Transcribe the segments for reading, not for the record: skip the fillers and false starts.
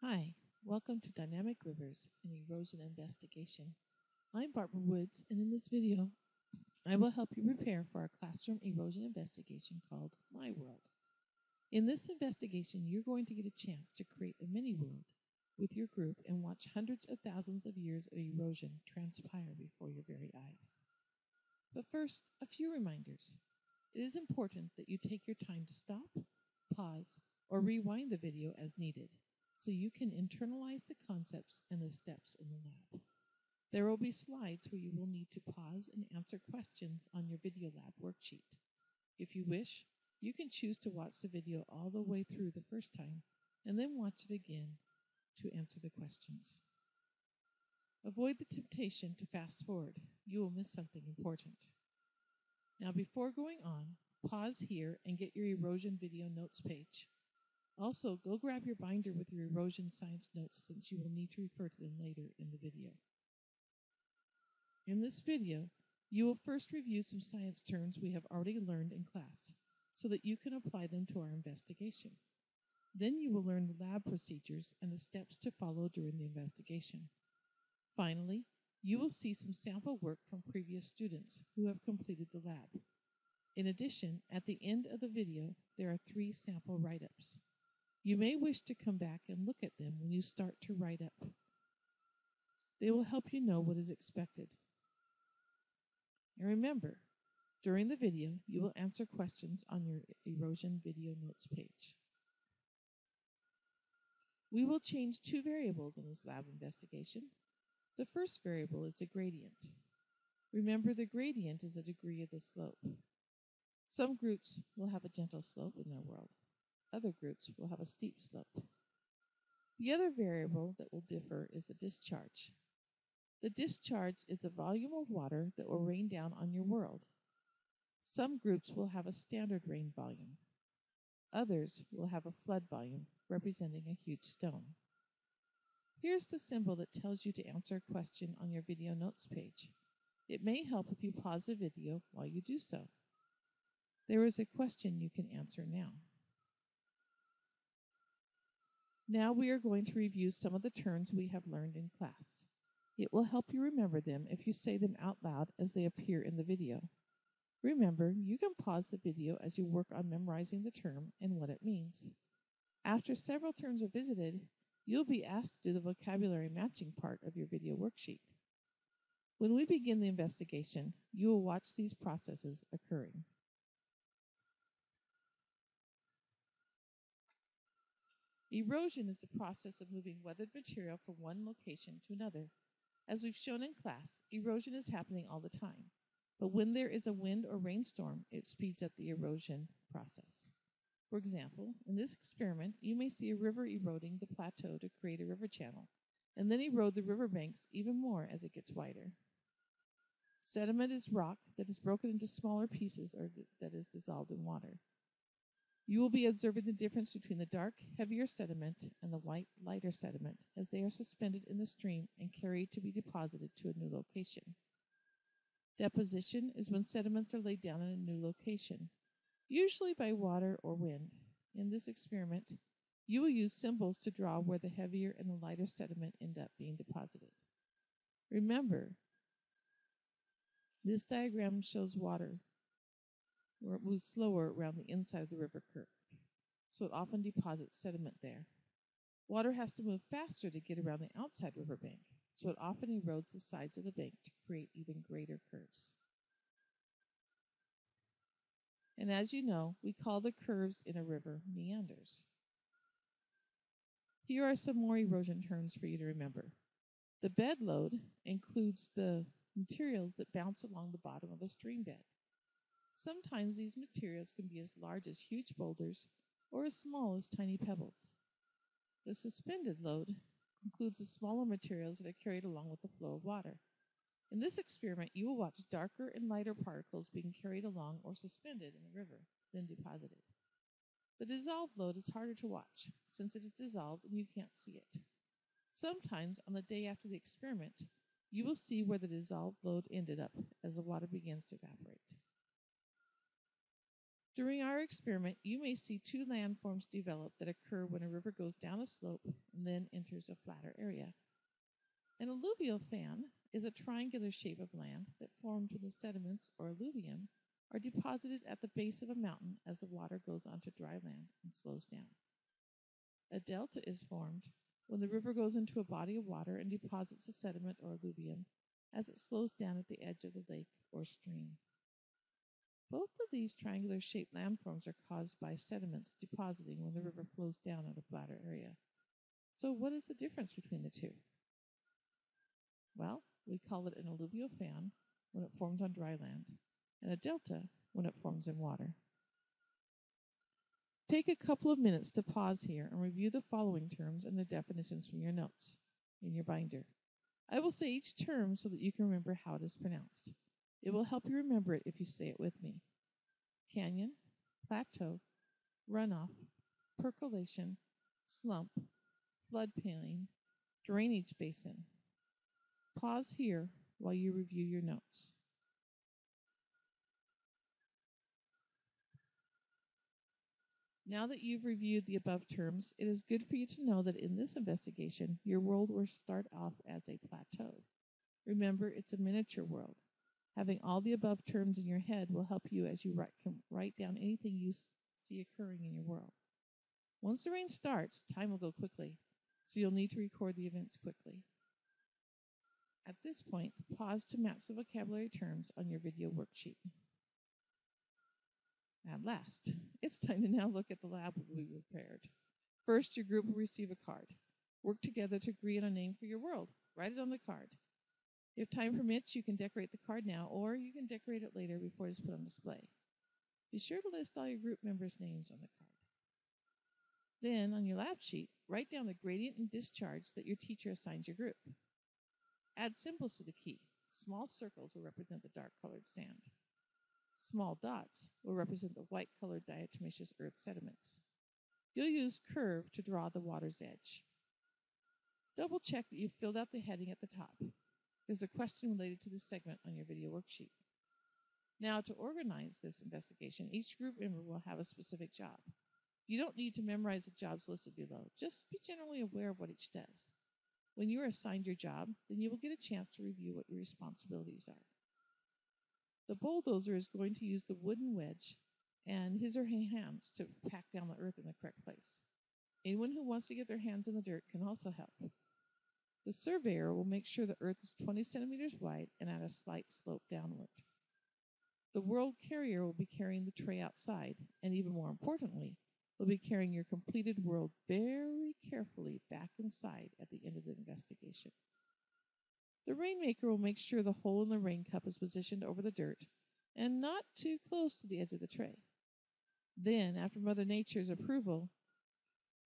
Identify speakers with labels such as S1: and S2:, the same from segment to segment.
S1: Hi, welcome to Dynamic Rivers and Erosion Investigation. I'm Barbara Woods, and in this video, I will help you prepare for our classroom erosion investigation called My World. In this investigation, you're going to get a chance to create a mini world with your group and watch hundreds of thousands of years of erosion transpire before your very eyes. But first, a few reminders. It is important that you take your time to stop, pause, or rewind the video as needed, so you can internalize the concepts and the steps in the lab. There will be slides where you will need to pause and answer questions on your video lab worksheet. If you wish, you can choose to watch the video all the way through the first time and then watch it again to answer the questions. Avoid the temptation to fast forward. You will miss something important. Now, before going on, pause here and get your erosion video notes page. Also, go grab your binder with your erosion science notes since you will need to refer to them later in the video. In this video, you will first review some science terms we have already learned in class so that you can apply them to our investigation. Then you will learn the lab procedures and the steps to follow during the investigation. Finally, you will see some sample work from previous students who have completed the lab. In addition, at the end of the video, there are 3 sample write-ups. You may wish to come back and look at them when you start to write up. They will help you know what is expected. And remember, during the video, you will answer questions on your erosion video notes page. We will change 2 variables in this lab investigation. The first variable is the gradient. Remember, the gradient is a degree of the slope. Some groups will have a gentle slope in their world. Other groups will have a steep slope. The other variable that will differ is the discharge. The discharge is the volume of water that will rain down on your world. Some groups will have a standard rain volume. Others will have a flood volume, representing a huge stone. Here's the symbol that tells you to answer a question on your video notes page. It may help if you pause the video while you do so. There is a question you can answer now. Now we are going to review some of the terms we have learned in class. It will help you remember them if you say them out loud as they appear in the video. Remember, you can pause the video as you work on memorizing the term and what it means. After several terms are visited, you'll be asked to do the vocabulary matching part of your video worksheet. When we begin the investigation, you will watch these processes occurring. Erosion is the process of moving weathered material from one location to another. As we've shown in class, erosion is happening all the time. But when there is a wind or rainstorm, it speeds up the erosion process. For example, in this experiment, you may see a river eroding the plateau to create a river channel, and then erode the riverbanks even more as it gets wider. Sediment is rock that is broken into smaller pieces or that is dissolved in water. You will be observing the difference between the dark, heavier sediment and the white, lighter sediment as they are suspended in the stream and carried to be deposited to a new location. Deposition is when sediments are laid down in a new location, usually by water or wind. In this experiment, you will use symbols to draw where the heavier and the lighter sediment end up being deposited. Remember, this diagram shows water where it moves slower around the inside of the river curve, so it often deposits sediment there. Water has to move faster to get around the outside riverbank, so it often erodes the sides of the bank to create even greater curves. And as you know, we call the curves in a river meanders. Here are some more erosion terms for you to remember. The bed load includes the materials that bounce along the bottom of a stream bed. Sometimes these materials can be as large as huge boulders or as small as tiny pebbles. The suspended load includes the smaller materials that are carried along with the flow of water. In this experiment, you will watch darker and lighter particles being carried along or suspended in the river, then deposited. The dissolved load is harder to watch since it is dissolved and you can't see it. Sometimes on the day after the experiment, you will see where the dissolved load ended up as the water begins to evaporate. During our experiment, you may see two landforms develop that occur when a river goes down a slope and then enters a flatter area. An alluvial fan is a triangular shape of land that forms when the sediments, or alluvium, are deposited at the base of a mountain as the water goes onto dry land and slows down. A delta is formed when the river goes into a body of water and deposits the sediment or alluvium as it slows down at the edge of the lake or stream. Both of these triangular shaped landforms are caused by sediments depositing when the river flows down at a flatter area. So what is the difference between the two? Well, we call it an alluvial fan when it forms on dry land, and a delta when it forms in water. Take a couple of minutes to pause here and review the following terms and their definitions from your notes in your binder. I will say each term so that you can remember how it is pronounced. It will help you remember it if you say it with me. Canyon, plateau, runoff, percolation, slump, floodplain, drainage basin. Pause here while you review your notes. Now that you've reviewed the above terms, it is good for you to know that in this investigation, your world will start off as a plateau. Remember, it's a miniature world. Having all the above terms in your head will help you as you write down anything you see occurring in your world. Once the rain starts, time will go quickly, so you'll need to record the events quickly. At this point, pause to match the vocabulary terms on your video worksheet. At last, it's time to now look at the lab we prepared. First, your group will receive a card. Work together to agree on a name for your world. Write it on the card. If time permits, you can decorate the card now, or you can decorate it later before it is put on display. Be sure to list all your group members' names on the card. Then, on your lab sheet, write down the gradient and discharge that your teacher assigned your group. Add symbols to the key. Small circles will represent the dark-colored sand. Small dots will represent the white-colored diatomaceous earth sediments. You'll use curve to draw the water's edge. Double check that you've filled out the heading at the top. There's a question related to this segment on your video worksheet. Now, to organize this investigation, each group member will have a specific job. You don't need to memorize the jobs listed below. Just be generally aware of what each does. When you are assigned your job, then you will get a chance to review what your responsibilities are. The bulldozer is going to use the wooden wedge and his or her hands to pack down the earth in the correct place. Anyone who wants to get their hands in the dirt can also help. The surveyor will make sure the earth is 20 centimeters wide and at a slight slope downward. The world carrier will be carrying the tray outside, and even more importantly, will be carrying your completed world very carefully back inside at the end of the investigation. The rainmaker will make sure the hole in the rain cup is positioned over the dirt and not too close to the edge of the tray. Then, after Mother Nature's approval,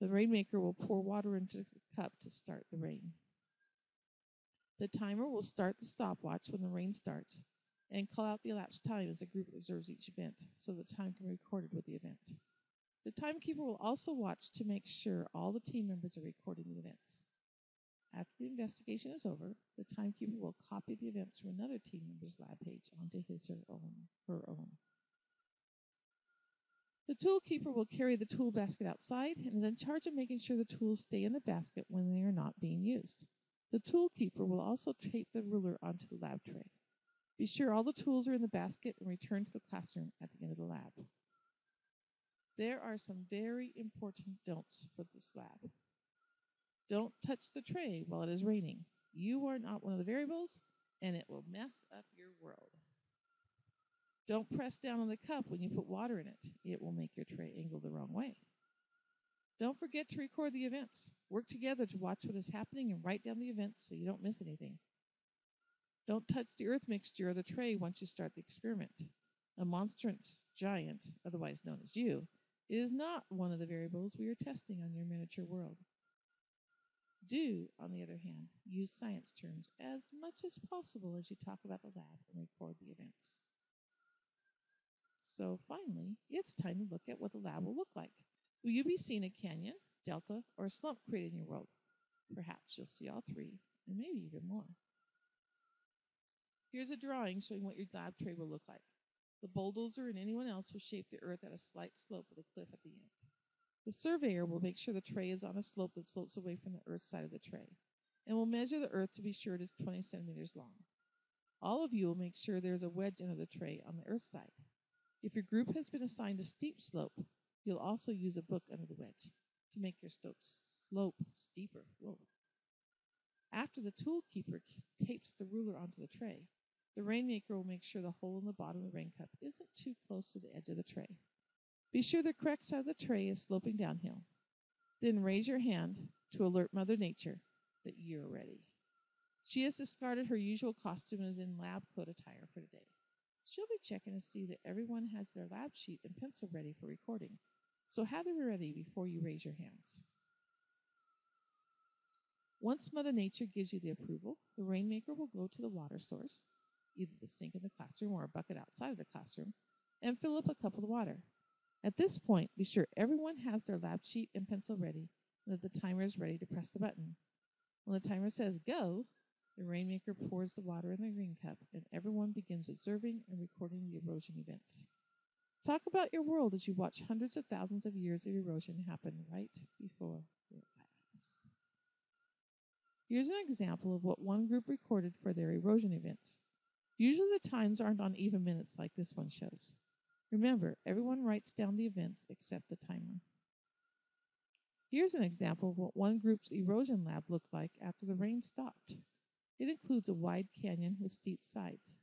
S1: the rainmaker will pour water into the cup to start the rain. The timer will start the stopwatch when the rain starts and call out the elapsed time as the group observes each event so the time can be recorded with the event. The timekeeper will also watch to make sure all the team members are recording the events. After the investigation is over, the timekeeper will copy the events from another team member's lab page onto his or her own. The tool keeper will carry the tool basket outside and is in charge of making sure the tools stay in the basket when they are not being used. The tool keeper will also tape the ruler onto the lab tray. Be sure all the tools are in the basket and return to the classroom at the end of the lab. There are some very important don'ts for this lab. Don't touch the tray while it is raining. You are not one of the variables, and it will mess up your world. Don't press down on the cup when you put water in it. It will make your tray angle the wrong way. Don't forget to record the events. Work together to watch what is happening and write down the events so you don't miss anything. Don't touch the earth mixture or the tray once you start the experiment. A monstrous giant, otherwise known as you, is not one of the variables we are testing on your miniature world. Do, on the other hand, use science terms as much as possible as you talk about the lab and record the events. So finally, it's time to look at what the lab will look like. Will you be seeing a canyon, delta, or a slump created in your world? Perhaps you'll see all three, and maybe even more. Here's a drawing showing what your lab tray will look like. The bulldozer and anyone else will shape the earth at a slight slope with a cliff at the end. The surveyor will make sure the tray is on a slope that slopes away from the earth's side of the tray, and will measure the earth to be sure it is 20 centimeters long. All of you will make sure there is a wedge under the tray on the earth's side. If your group has been assigned a steep slope, you'll also use a book under the wedge to make your slope steeper. Whoa. After the tool keeper tapes the ruler onto the tray, the rainmaker will make sure the hole in the bottom of the rain cup isn't too close to the edge of the tray. Be sure the correct side of the tray is sloping downhill. Then raise your hand to alert Mother Nature that you're ready. She has discarded her usual costume and is in lab coat attire for today. She'll be checking to see that everyone has their lab sheet and pencil ready for recording, so have them ready before you raise your hands. Once Mother Nature gives you the approval, the rainmaker will go to the water source, either the sink in the classroom or a bucket outside of the classroom, and fill up a cup of water. At this point, be sure everyone has their lab sheet and pencil ready and that the timer is ready to press the button. When the timer says go, the rainmaker pours the water in the rain cup and everyone begins observing and recording the erosion events. Talk about your world as you watch hundreds of thousands of years of erosion happen right before your eyes. Here's an example of what one group recorded for their erosion events. Usually the times aren't on even minutes like this one shows. Remember, everyone writes down the events except the timer. Here's an example of what one group's erosion lab looked like after the rain stopped. It includes a wide canyon with steep sides.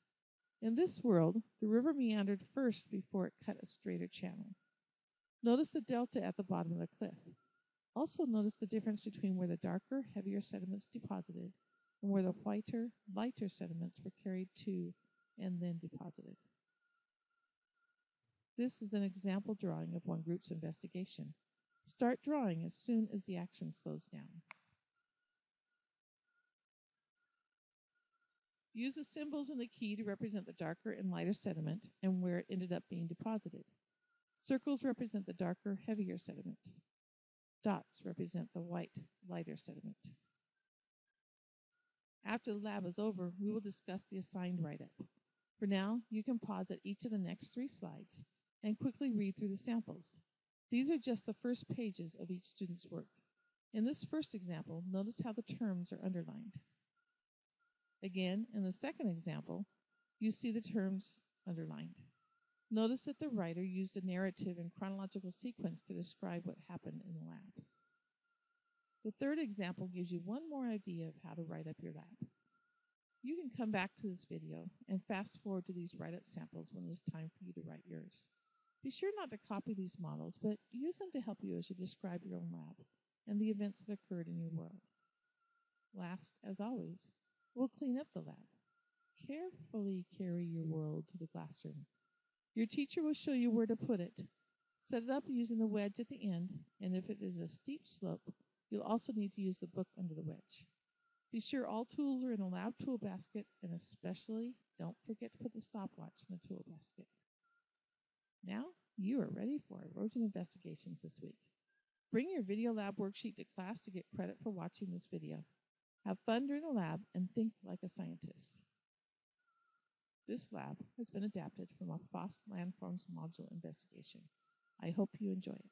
S1: In this world, the river meandered first before it cut a straighter channel. Notice the delta at the bottom of the cliff. Also notice the difference between where the darker, heavier sediments deposited and where the whiter, lighter sediments were carried to and then deposited. This is an example drawing of one group's investigation. Start drawing as soon as the action slows down. Use the symbols in the key to represent the darker and lighter sediment and where it ended up being deposited. Circles represent the darker, heavier sediment. Dots represent the white, lighter sediment. After the lab is over, we will discuss the assigned write-up. For now, you can pause at each of the next 3 slides and quickly read through the samples. These are just the first pages of each student's work. In this first example, notice how the terms are underlined. Again, in the second example, you see the terms underlined. Notice that the writer used a narrative and chronological sequence to describe what happened in the lab. The third example gives you one more idea of how to write up your lab. You can come back to this video and fast forward to these write-up samples when it's time for you to write yours. Be sure not to copy these models, but use them to help you as you describe your own lab and the events that occurred in your world. Last, as always, we'll clean up the lab. Carefully carry your world to the classroom. Your teacher will show you where to put it. Set it up using the wedge at the end, and if it is a steep slope, you'll also need to use the book under the wedge. Be sure all tools are in a lab tool basket, and especially don't forget to put the stopwatch in the tool basket. Now, you are ready for erosion investigations this week. Bring your video lab worksheet to class to get credit for watching this video. Have fun during the lab and think like a scientist. This lab has been adapted from a FOSS Landforms module investigation. I hope you enjoy it.